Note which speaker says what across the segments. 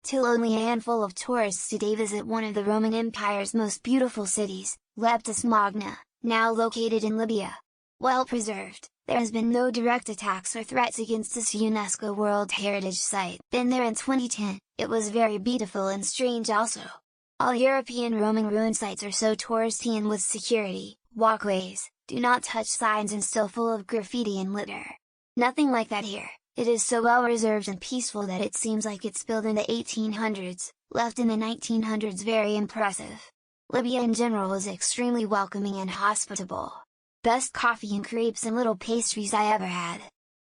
Speaker 1: till only a handful of tourists today visit one of the Roman Empire's most beautiful cities, Leptis Magna, now located in Libya. Well preserved, there has been no direct attacks or threats against this UNESCO World Heritage Site. Been there in 2010, it was very beautiful and strange also. All European Roman ruin sites are so touristy and with security, walkways, do not touch signs and still full of graffiti and litter. Nothing like that here. It is so well reserved and peaceful that it seems like it's built in the 1800s, left in the 1900s. Very impressive. Libya in general is extremely welcoming and hospitable. Best coffee and crepes and little pastries I ever had.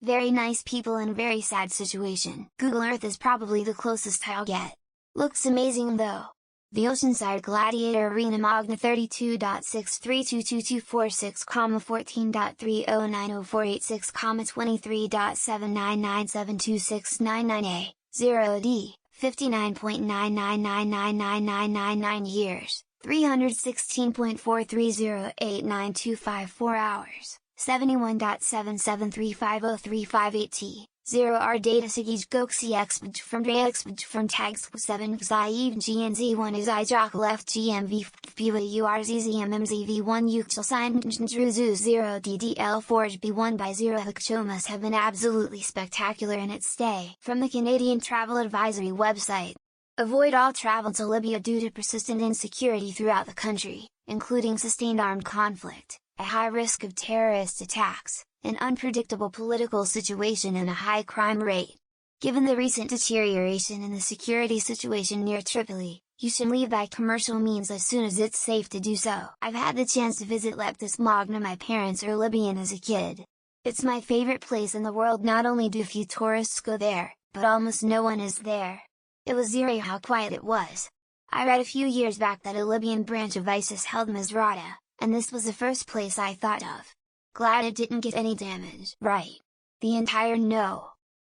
Speaker 1: Very nice people and very sad situation. Google Earth is probably the closest I'll get. Looks amazing though. The Oceanside Gladiator Arena Magna 32.63222246, 14.309048, 23.79972699A, 0D, 59.9999999 years, 316.4308925 hours, 71.77350358T. 0R data Sigij Goxi Exped from Exped from tags 7 Xaiv GNZ1 is IJOC left GMV Piwa URZZMMZV1 Yuxel Sign Druzu 0 DDL Forge B1 by 0 Hukcho must have been absolutely spectacular in its stay. From the Canadian Travel Advisory website. Avoid all travel to Libya due to persistent insecurity throughout the country, including sustained armed conflict, a high risk of terrorist attacks, an unpredictable political situation and a high crime rate. Given the recent deterioration in the security situation near Tripoli, you should leave by commercial means as soon as it's safe to do so. I've had the chance to visit Leptis Magna. My parents are Libyan as a kid. It's my favorite place in the world. Not only do few tourists go there, but almost no one is there. It was eerie how quiet it was. I read a few years back that a Libyan branch of ISIS held Misrata, and this was the first place I thought of. Glad it didn't get any damage. Right. The entire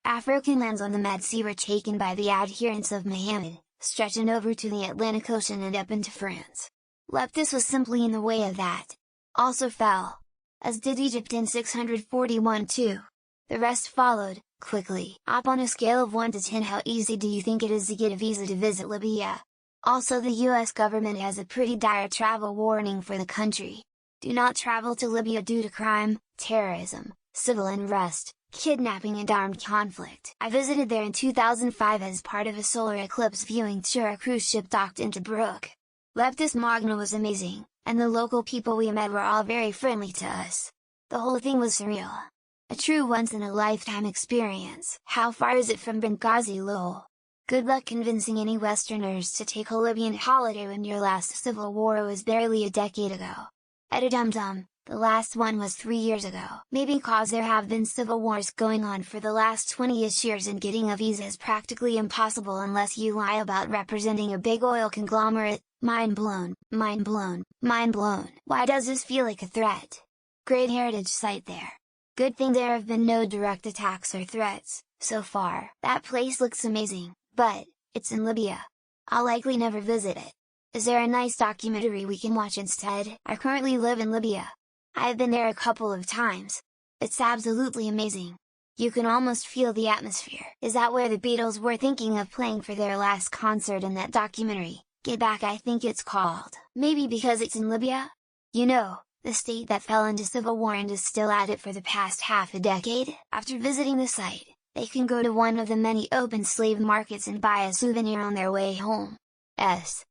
Speaker 1: African lands on the Med Sea were taken by the adherents of Muhammad, stretching over to the Atlantic Ocean and up into France. Leptis was simply in the way of that. Also fell. As did Egypt in 641 too. The rest followed, quickly. Up on a scale of 1 to 10, how easy do you think it is to get a visa to visit Libya? Also, the US government has a pretty dire travel warning for the country. Do not travel to Libya due to crime, terrorism, civil unrest, kidnapping and armed conflict. I visited there in 2005 as part of a solar eclipse viewing tour. A cruise ship docked in Tobruk. Leptis Magna was amazing, and the local people we met were all very friendly to us. The whole thing was surreal. A true once-in-a-lifetime experience. How far is it from Benghazi, lol? Good luck convincing any Westerners to take a Libyan holiday when your last civil war was barely a decade ago. Edadumdum, the last one was 3 years ago. Maybe cause there have been civil wars going on for the last 20ish years and getting a visa is practically impossible unless you lie about representing a big oil conglomerate. Mind blown, mind blown, mind blown. Why does this feel like a threat? Great heritage site there. Good thing there have been no direct attacks or threats, so far. That place looks amazing, but, it's in Libya. I'll likely never visit it. Is there a nice documentary we can watch instead? I currently live in Libya. I've been there a couple of times. It's absolutely amazing. You can almost feel the atmosphere. Is that where the Beatles were thinking of playing for their last concert in that documentary? Get Back, I think it's called. Maybe because it's in Libya? You know, the state that fell into civil war and is still at it for the past half a decade. After visiting the site, they can go to one of the many open slave markets and buy a souvenir on their way home.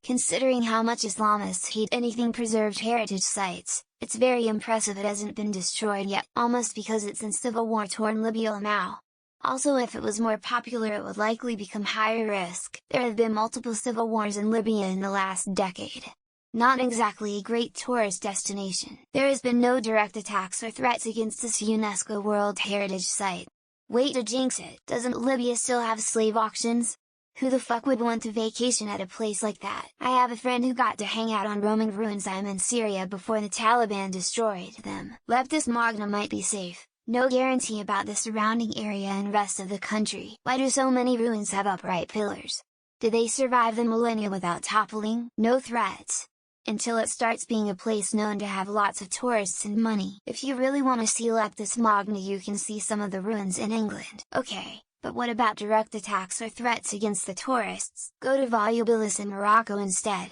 Speaker 1: Considering how much Islamists hate anything preserved heritage sites, it's very impressive it hasn't been destroyed yet, almost because it's in civil war torn Libya now. Also, if it was more popular it would likely become higher risk. There have been multiple civil wars in Libya in the last decade. Not exactly a great tourist destination. There has been no direct attacks or threats against this UNESCO World Heritage Site. Wait to jinx it, doesn't Libya still have slave auctions? Who the fuck would want to vacation at a place like that? I have a friend who got to hang out on Roman ruins. I'm in Syria before the Taliban destroyed them. Leptis Magna might be safe, no guarantee about the surrounding area and rest of the country. Why do so many ruins have upright pillars? Did they survive the millennia without toppling? No threats. Until it starts being a place known to have lots of tourists and money. If you really want to see Leptis Magna you can see some of the ruins in England. Okay, But what about direct attacks or threats against the tourists? Go to Volubilis in Morocco instead.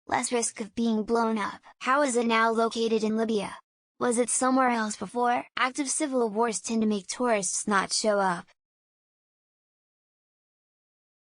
Speaker 1: Less risk of being blown up. How is it now located in Libya? Was it somewhere else before? Active civil wars tend to make tourists not show up,